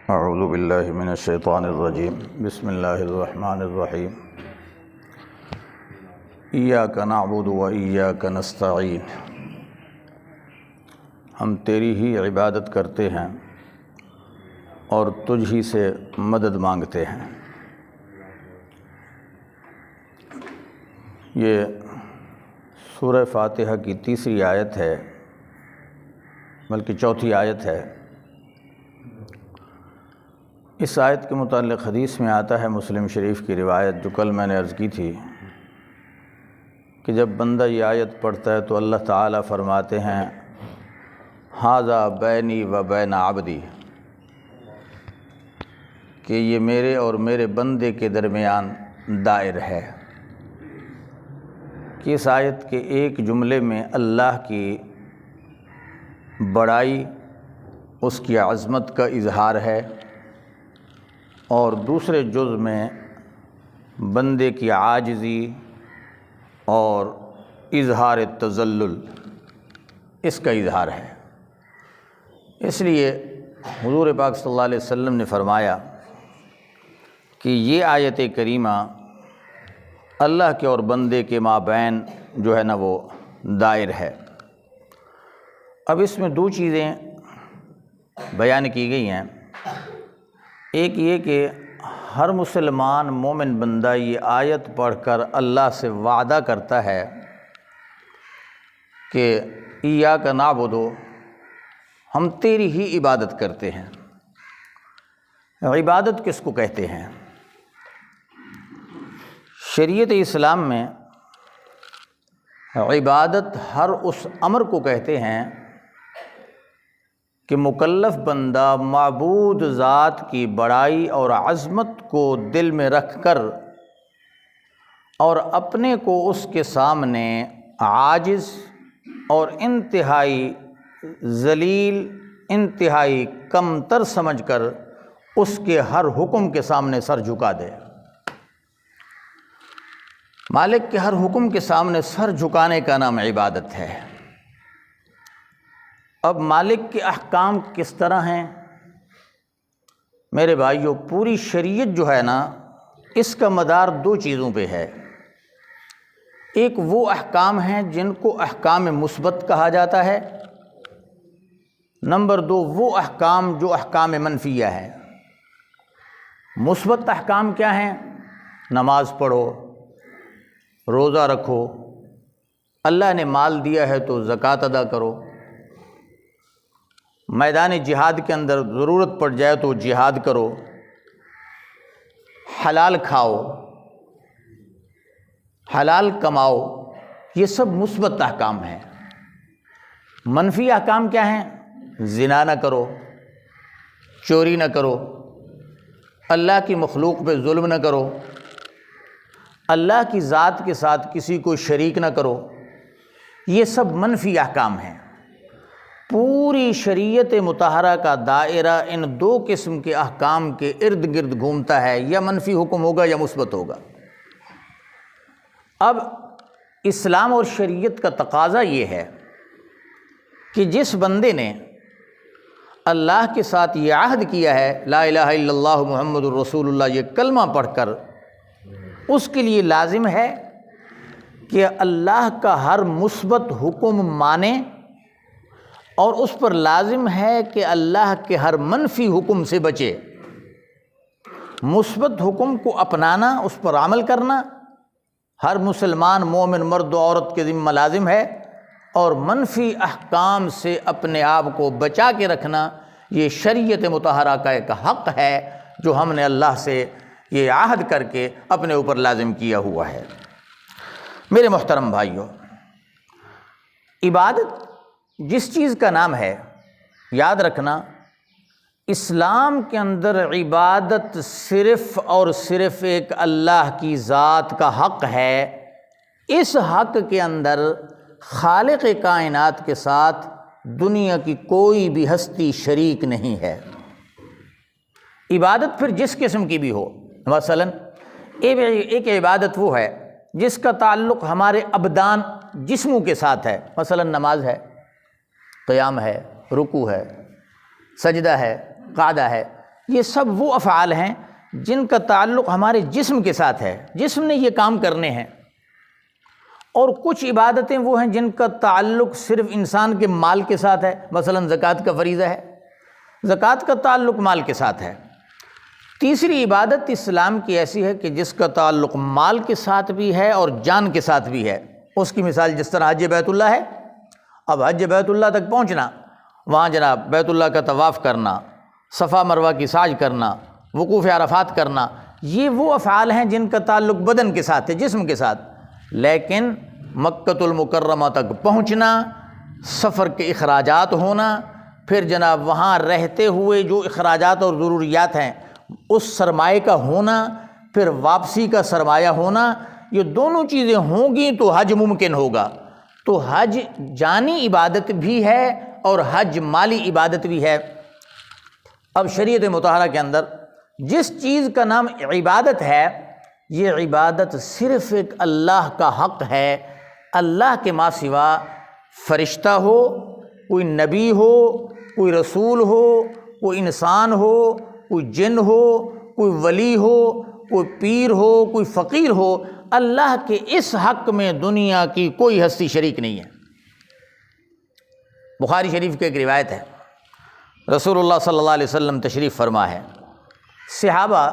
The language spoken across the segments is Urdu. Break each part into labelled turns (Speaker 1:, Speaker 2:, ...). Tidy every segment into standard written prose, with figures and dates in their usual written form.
Speaker 1: اعوذ باللہ من الشیطان الرجیم بسم اللہ الرحمن الرحیم ایاک نعبد و ایاک نستعین۔ ہم تیری ہی عبادت کرتے ہیں اور تجھ ہی سے مدد مانگتے ہیں۔ یہ سورہ فاتحہ کی تیسری آیت ہے، بلکہ چوتھی آیت ہے۔ اس آیت کے متعلق حدیث میں آتا ہے، مسلم شریف کی روایت جو کل میں نے عرض کی تھی، کہ جب بندہ یہ آیت پڑھتا ہے تو اللہ تعالیٰ فرماتے ہیں ھذا بینی و بین عبدی، کہ یہ میرے اور میرے بندے کے درمیان دائر ہے۔ کہ اس آیت کے ایک جملے میں اللہ کی بڑائی، اس کی عظمت کا اظہار ہے، اور دوسرے جز میں بندے کی عاجزی اور اظہار تذلل، اس کا اظہار ہے۔ اس لیے حضور پاک صلی اللہ علیہ وسلم نے فرمایا کہ یہ آیت کریمہ اللہ کے اور بندے کے مابین جو ہے نا وہ دائر ہے۔ اب اس میں دو چیزیں بیان کی گئی ہیں۔ ایک یہ کہ ہر مسلمان مومن بندہ یہ آیت پڑھ کر اللہ سے وعدہ کرتا ہے کہ ایاک نعبد، ہم تیری ہی عبادت کرتے ہیں۔ عبادت کس کو کہتے ہیں؟ شریعت اسلام میں عبادت ہر اس امر کو کہتے ہیں کہ مکلف بندہ معبود ذات کی بڑائی اور عظمت کو دل میں رکھ کر اور اپنے کو اس کے سامنے عاجز اور انتہائی ذلیل، انتہائی کمتر سمجھ کر اس کے ہر حکم کے سامنے سر جھکا دے۔ مالک کے ہر حکم کے سامنے سر جھکانے کا نام عبادت ہے۔ اب مالک کے احکام کس طرح ہیں؟ میرے بھائیو، پوری شریعت جو ہے نا، اس کا مدار دو چیزوں پہ ہے۔ ایک وہ احکام ہیں جن کو احکام مثبت کہا جاتا ہے، نمبر دو وہ احکام جو احکام منفیہ ہیں۔ مثبت احکام کیا ہیں؟ نماز پڑھو، روزہ رکھو، اللہ نے مال دیا ہے تو زکوٰۃ ادا کرو، میدان جہاد کے اندر ضرورت پڑ جائے تو جہاد کرو، حلال کھاؤ، حلال کماؤ، یہ سب مثبت احکام ہیں۔ منفی احکام کیا ہیں؟ زنا نہ کرو، چوری نہ کرو، اللہ کی مخلوق پہ ظلم نہ کرو، اللہ کی ذات کے ساتھ کسی کو شریک نہ کرو، یہ سب منفی احکام ہیں۔ پوری شریعت مطہرہ کا دائرہ ان دو قسم کے احکام کے ارد گرد گھومتا ہے، یا منفی حکم ہوگا یا مثبت ہوگا۔ اب اسلام اور شریعت کا تقاضا یہ ہے کہ جس بندے نے اللہ کے ساتھ یہ عہد کیا ہے، لا الہ الا اللہ محمد الرسول اللہ، یہ کلمہ پڑھ کر، اس کے لیے لازم ہے کہ اللہ کا ہر مثبت حکم مانے، اور اس پر لازم ہے کہ اللہ کے ہر منفی حکم سے بچے۔ مثبت حکم کو اپنانا، اس پر عمل کرنا ہر مسلمان مومن مرد و عورت کے ذمہ لازم ہے، اور منفی احکام سے اپنے آپ کو بچا کے رکھنا یہ شریعت مطہرہ کا ایک حق ہے جو ہم نے اللہ سے یہ عہد کر کے اپنے اوپر لازم کیا ہوا ہے۔ میرے محترم بھائیوں، عبادت جس چیز کا نام ہے، یاد رکھنا اسلام کے اندر عبادت صرف اور صرف ایک اللہ کی ذات کا حق ہے۔ اس حق کے اندر خالق کائنات کے ساتھ دنیا کی کوئی بھی ہستی شریک نہیں ہے۔ عبادت پھر جس قسم کی بھی ہو، مثلا ایک عبادت وہ ہے جس کا تعلق ہمارے ابدان، جسموں کے ساتھ ہے، مثلا نماز ہے، قیام ہے، رکوع ہے، سجدہ ہے، قعدہ ہے، یہ سب وہ افعال ہیں جن کا تعلق ہمارے جسم کے ساتھ ہے، جسم نے یہ کام کرنے ہیں، اور کچھ عبادتیں وہ ہیں جن کا تعلق صرف انسان کے مال کے ساتھ ہے، مثلا زکوٰۃ کا فریضہ ہے، زکوٰۃ کا تعلق مال کے ساتھ ہے۔ تیسری عبادت اسلام کی ایسی ہے کہ جس کا تعلق مال کے ساتھ بھی ہے اور جان کے ساتھ بھی ہے۔ اس کی مثال جس طرح حج بیت اللہ ہے، اب حج بیت اللہ تک پہنچنا، وہاں جناب بیت اللہ کا طواف کرنا، صفا مروہ کی سعی کرنا، وقوف عرفات کرنا، یہ وہ افعال ہیں جن کا تعلق بدن کے ساتھ ہے، جسم کے ساتھ۔ لیکن مکۃ المکرمہ تک پہنچنا، سفر کے اخراجات ہونا، پھر جناب وہاں رہتے ہوئے جو اخراجات اور ضروریات ہیں اس سرمایہ کا ہونا، پھر واپسی کا سرمایہ ہونا، یہ دونوں چیزیں ہوں گی تو حج ممکن ہوگا۔ تو حج جانی عبادت بھی ہے اور حج مالی عبادت بھی ہے۔ اب شریعت مطہرہ کے اندر جس چیز کا نام عبادت ہے، یہ عبادت صرف ایک اللہ کا حق ہے۔ اللہ کے ماں سوا فرشتہ ہو، کوئی نبی ہو، کوئی رسول ہو، کوئی انسان ہو، کوئی جن ہو، کوئی ولی ہو، کوئی پیر ہو، کوئی فقیر ہو، اللہ کے اس حق میں دنیا کی کوئی ہستی شریک نہیں ہے۔ بخاری شریف کی ایک روایت ہے، رسول اللہ صلی اللہ علیہ وسلم تشریف فرما ہے، صحابہ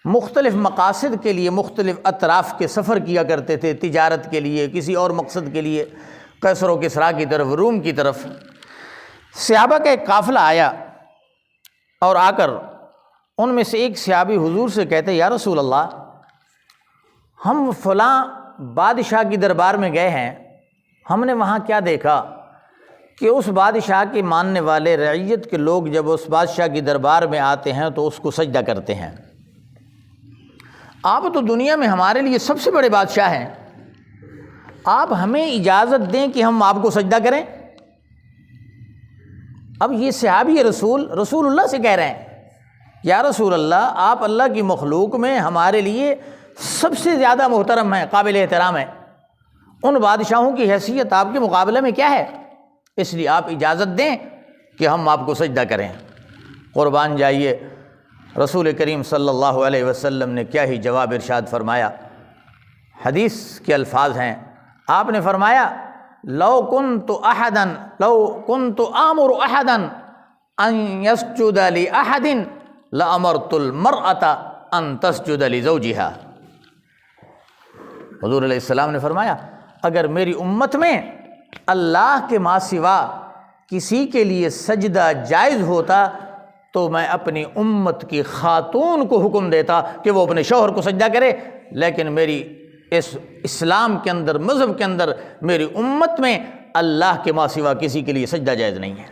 Speaker 1: مختلف مقاصد کے لیے مختلف اطراف کے سفر کیا کرتے تھے، تجارت کے لیے، کسی اور مقصد کے لیے، قیصر و کسریٰ کی طرف، روم کی طرف۔ صحابہ کا ایک قافلہ آیا اور آ کر ان میں سے ایک صحابی حضور سے کہتے، یا رسول اللہ، ہم فلاں بادشاہ کی دربار میں گئے ہیں، ہم نے وہاں کیا دیکھا کہ اس بادشاہ کے ماننے والے رعیت کے لوگ جب اس بادشاہ کی دربار میں آتے ہیں تو اس کو سجدہ کرتے ہیں۔ آپ تو دنیا میں ہمارے لیے سب سے بڑے بادشاہ ہیں، آپ ہمیں اجازت دیں کہ ہم آپ کو سجدہ کریں؟ اب یہ صحابی رسول اللہ سے کہہ رہے ہیں، یا رسول اللہ، آپ اللہ کی مخلوق میں ہمارے لیے سب سے زیادہ محترم ہیں، قابل احترام ہیں، ان بادشاہوں کی حیثیت آپ کے مقابلے میں کیا ہے؟ اس لیے آپ اجازت دیں کہ ہم آپ کو سجدہ کریں۔ قربان جائیے، رسول کریم صلی اللہ علیہ وسلم نے کیا ہی جواب ارشاد فرمایا۔ حدیث کے الفاظ ہیں، آپ نے فرمایا، لو كنت آمر احدا ان يسجد لاحد لامرت المرأة ان تسجد لزوجها۔ حضور علیہ السلام نے فرمایا، اگر میری امت میں اللہ کے ماں سوا کسی کے لیے سجدہ جائز ہوتا تو میں اپنی امت کی خاتون کو حکم دیتا کہ وہ اپنے شوہر کو سجدہ کرے، لیکن میری اس اسلام کے اندر، مذہب کے اندر، میری امت میں اللہ کے ماں سوا کسی کے لیے سجدہ جائز نہیں ہے۔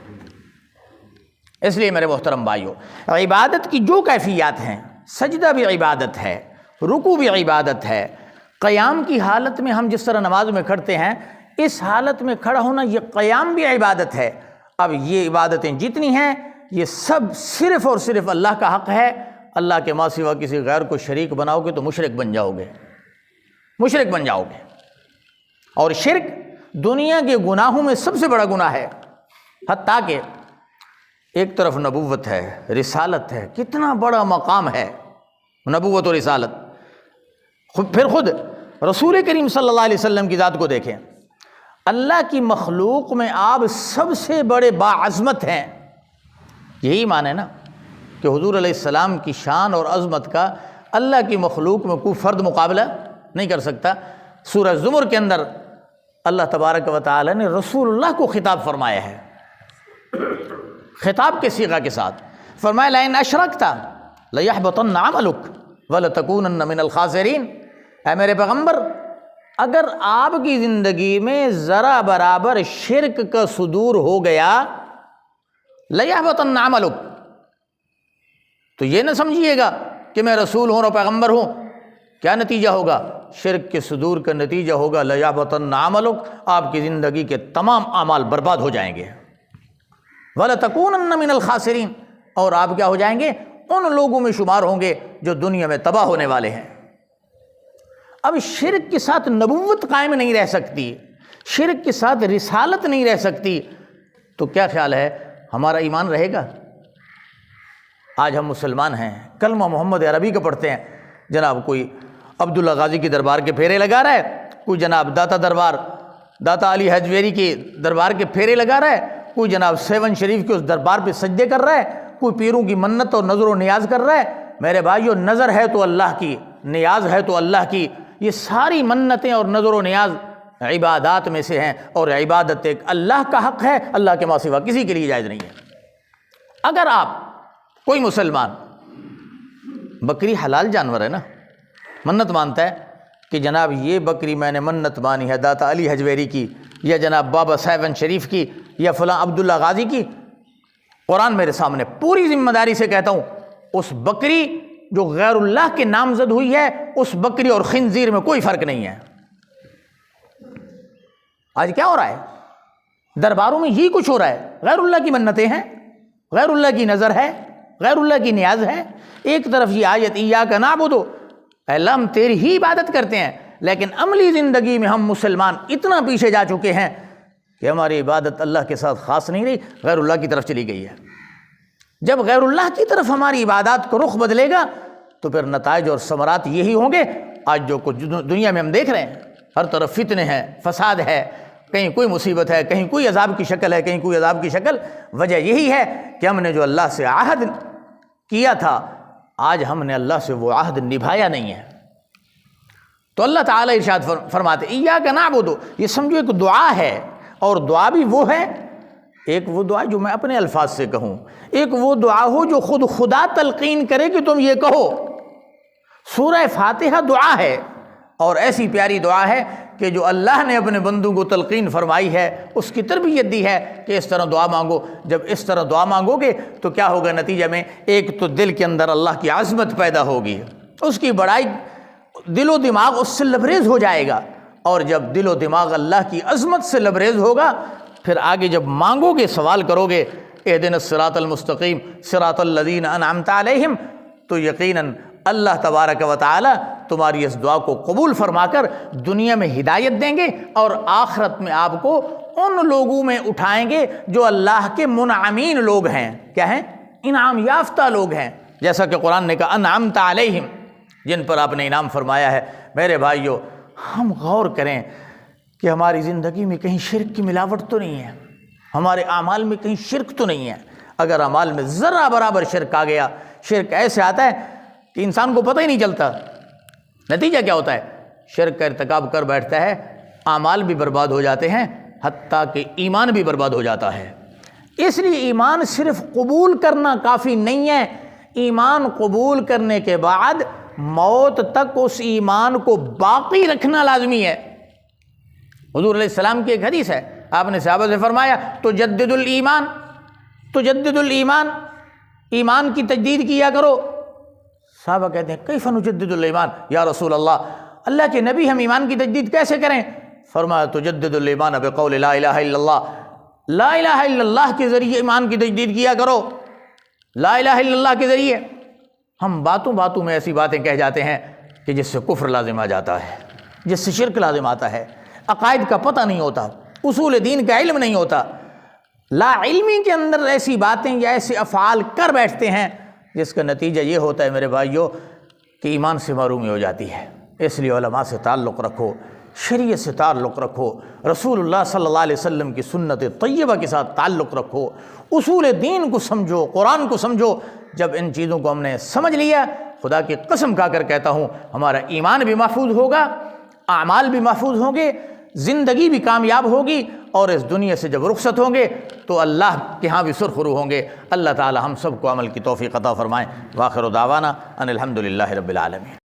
Speaker 1: اس لیے میرے محترم بھائیو، عبادت کی جو کیفیات ہیں، سجدہ بھی عبادت ہے، رکوع بھی عبادت ہے، قیام کی حالت میں ہم جس طرح نماز میں کھڑتے ہیں، اس حالت میں کھڑا ہونا، یہ قیام بھی عبادت ہے۔ اب یہ عبادتیں جتنی ہیں، یہ سب صرف اور صرف اللہ کا حق ہے۔ اللہ کے ماں سوا کسی غیر کو شریک بناؤ گے تو مشرک بن جاؤ گے، مشرک بن جاؤ گے۔ اور شرک دنیا کے گناہوں میں سب سے بڑا گناہ ہے، حتیٰ کہ ایک طرف نبوت ہے، رسالت ہے، کتنا بڑا مقام ہے نبوت و رسالت۔ پھر خود رسول کریم صلی اللہ علیہ وسلم کی ذات کو دیکھیں، اللہ کی مخلوق میں آپ سب سے بڑے باعظمت ہیں۔ یہی معنی ہے نا کہ حضور علیہ السلام کی شان اور عظمت کا اللہ کی مخلوق میں کوئی فرد مقابلہ نہیں کر سکتا۔ سورہ زمر کے اندر اللہ تبارک و تعالی نے رسول اللہ کو خطاب فرمایا ہے، خطاب کے صیغہ کے ساتھ فرمایا، لئن اشرکت لیحبطن عملک ولتکونن من الخاسرین۔ اے میرے پیغمبر، اگر آپ کی زندگی میں ذرا برابر شرک کا صدور ہو گیا، لیحبطن عملک، تو یہ نہ سمجھیے گا کہ میں رسول ہوں اور پیغمبر ہوں، کیا نتیجہ ہوگا؟ شرک کے صدور کا نتیجہ ہوگا لیحبطن عملک، آپ کی زندگی کے تمام اعمال برباد ہو جائیں گے، وَلَتَكُونَنَّ مِنَ الْخَاسِرِينَ، اور آپ کیا ہو جائیں گے؟ ان لوگوں میں شمار ہوں گے جو دنیا میں تباہ ہونے والے ہیں۔ اب شرک کے ساتھ نبوت قائم نہیں رہ سکتی، شرک کے ساتھ رسالت نہیں رہ سکتی، تو کیا خیال ہے ہمارا ایمان رہے گا؟ آج ہم مسلمان ہیں، کلمہ محمد عربی کا پڑھتے ہیں، جناب کوئی عبداللہ غازی کی دربار کے پھیرے لگا رہا ہے، کوئی جناب داتا علی حجویری کے دربار کے پھیرے لگا رہا ہے، کوئی جناب 7 شریف کے اس دربار پہ سجدے کر رہا ہے، کوئی پیروں کی منت اور نظر و نیاز کر رہا ہے۔ میرے بھائیو، نظر ہے تو اللہ کی، نیاز ہے تو اللہ کی، یہ ساری منتیں اور نظر و نیاز عبادات میں سے ہیں، اور عبادت ایک اللہ کا حق ہے، اللہ کے سوا کسی کے لیے جائز نہیں ہے۔ اگر آپ کوئی مسلمان، بکری حلال جانور ہے نا، منت مانتا ہے کہ جناب یہ بکری میں نے منت مانی ہے داتا علی حجویری کی، یا جناب بابا 7 شریف کی، یا فلاں عبداللہ غازی کی، قرآن میرے سامنے پوری ذمہ داری سے کہتا ہوں، اس بکری جو غیر اللہ کے نامزد ہوئی ہے، اس بکری اور خنزیر میں کوئی فرق نہیں ہے۔ آج کیا ہو رہا ہے؟ درباروں میں یہی کچھ ہو رہا ہے، غیر اللہ کی منتیں ہیں، غیر اللہ کی نظر ہے، غیر اللہ کی نیاز ہے۔ ایک طرف یہ آیت ایاک نعبد، اے اللہ ہم تیری ہی عبادت کرتے ہیں، لیکن عملی زندگی میں ہم مسلمان اتنا پیچھے جا چکے ہیں کہ ہماری عبادت اللہ کے ساتھ خاص نہیں رہی، غیر اللہ کی طرف چلی گئی ہے۔ جب غیر اللہ کی طرف ہماری عبادات کا رخ بدلے گا تو پھر نتائج اور ثمرات یہی ہوں گے۔ آج جو کچھ دنیا میں ہم دیکھ رہے ہیں، ہر طرف فتنے ہیں، فساد ہے، کہیں کوئی مصیبت ہے، کہیں کوئی عذاب کی شکل ہے، کہیں کوئی عذاب کی شکل۔ وجہ یہی ہے کہ ہم نے جو اللہ سے عہد کیا تھا، آج ہم نے اللہ سے وہ عہد نبھایا نہیں ہے۔ تو اللہ تعالیٰ ارشاد فرماتے ایاک نعبد، یہ سمجھو ایک دعا ہے، اور دعا بھی وہ ہے، ایک وہ دعا جو میں اپنے الفاظ سے کہوں، ایک وہ دعا ہو جو خود خدا تلقین کرے کہ تم یہ کہو۔ سورہ فاتحہ دعا ہے، اور ایسی پیاری دعا ہے کہ جو اللہ نے اپنے بندوں کو تلقین فرمائی ہے، اس کی تربیت دی ہے کہ اس طرح دعا مانگو۔ جب اس طرح دعا مانگو گے تو کیا ہوگا نتیجہ میں؟ ایک تو دل کے اندر اللہ کی عظمت پیدا ہوگی، اس کی بڑائی، دل و دماغ اس سے لبریز ہو جائے گا، اور جب دل و دماغ اللہ کی عظمت سے لبریز ہوگا، پھر آگے جب مانگو گے، سوال کرو گے اہدنا الصراط المستقیم صراط الذین انعمت علیہم، تو یقیناً اللہ تبارک و تعالی تمہاری اس دعا کو قبول فرما کر دنیا میں ہدایت دیں گے، اور آخرت میں آپ کو ان لوگوں میں اٹھائیں گے جو اللہ کے منعمین لوگ ہیں۔ کیا ہیں؟ انعام یافتہ لوگ ہیں، جیسا کہ قرآن نے کہا انعمت علیہم، جن پر آپ نے انعام فرمایا ہے۔ میرے بھائیو، ہم غور کریں کہ ہماری زندگی میں کہیں شرک کی ملاوٹ تو نہیں ہے، ہمارے اعمال میں کہیں شرک تو نہیں ہے۔ اگر اعمال میں ذرہ برابر شرک آ گیا، شرک ایسے آتا ہے کہ انسان کو پتہ ہی نہیں چلتا، نتیجہ کیا ہوتا ہے؟ شرک کا ارتکاب کر بیٹھتا ہے، اعمال بھی برباد ہو جاتے ہیں، حتیٰ کہ ایمان بھی برباد ہو جاتا ہے۔ اس لیے ایمان صرف قبول کرنا کافی نہیں ہے، ایمان قبول کرنے کے بعد موت تک اس ایمان کو باقی رکھنا لازمی ہے۔ حضور علیہ السلام کی ایک حدیث ہے، آپ نے صحابہ سے فرمایا تجدد الایمان، تجدد الایمان، ایمان کی تجدید کیا کرو۔ صحابہ کہتے ہیں کیف نجدد الایمان یا رسول اللہ، اللہ کے نبی ہم ایمان کی تجدید کیسے کریں؟ فرمایا تجدد الایمان بقول لا الہ الا اللہ، لا الہ الا اللہ کے ذریعے ایمان کی تجدید کیا کرو، لا الہ الا اللہ کے ذریعے۔ ہم باتوں باتوں میں ایسی باتیں کہہ جاتے ہیں کہ جس سے کفر لازم آ جاتا ہے، جس سے شرک لازم آتا ہے، عقائد کا پتہ نہیں ہوتا، اصول دین کا علم نہیں ہوتا، لا علمی کے اندر ایسی باتیں یا ایسے افعال کر بیٹھتے ہیں جس کا نتیجہ یہ ہوتا ہے میرے بھائیوں کہ ایمان سے محرومی ہو جاتی ہے۔ اس لیے علماء سے تعلق رکھو، شریعت سے تعلق رکھو، رسول اللہ صلی اللہ علیہ وسلم کی سنت طیبہ کے ساتھ تعلق رکھو، اصول دین کو سمجھو، قرآن کو سمجھو۔ جب ان چیزوں کو ہم نے سمجھ لیا، خدا کی قسم کھا کر کہتا ہوں ہمارا ایمان بھی محفوظ ہوگا، اعمال بھی محفوظ ہوں گے، زندگی بھی کامیاب ہوگی، اور اس دنیا سے جب رخصت ہوں گے تو اللہ کے ہاں بھی سرخرو ہوں گے۔ اللہ تعالی ہم سب کو عمل کی توفیق عطا فرمائیں۔ وآخر دعوانا ان الحمد للہ رب العالمین۔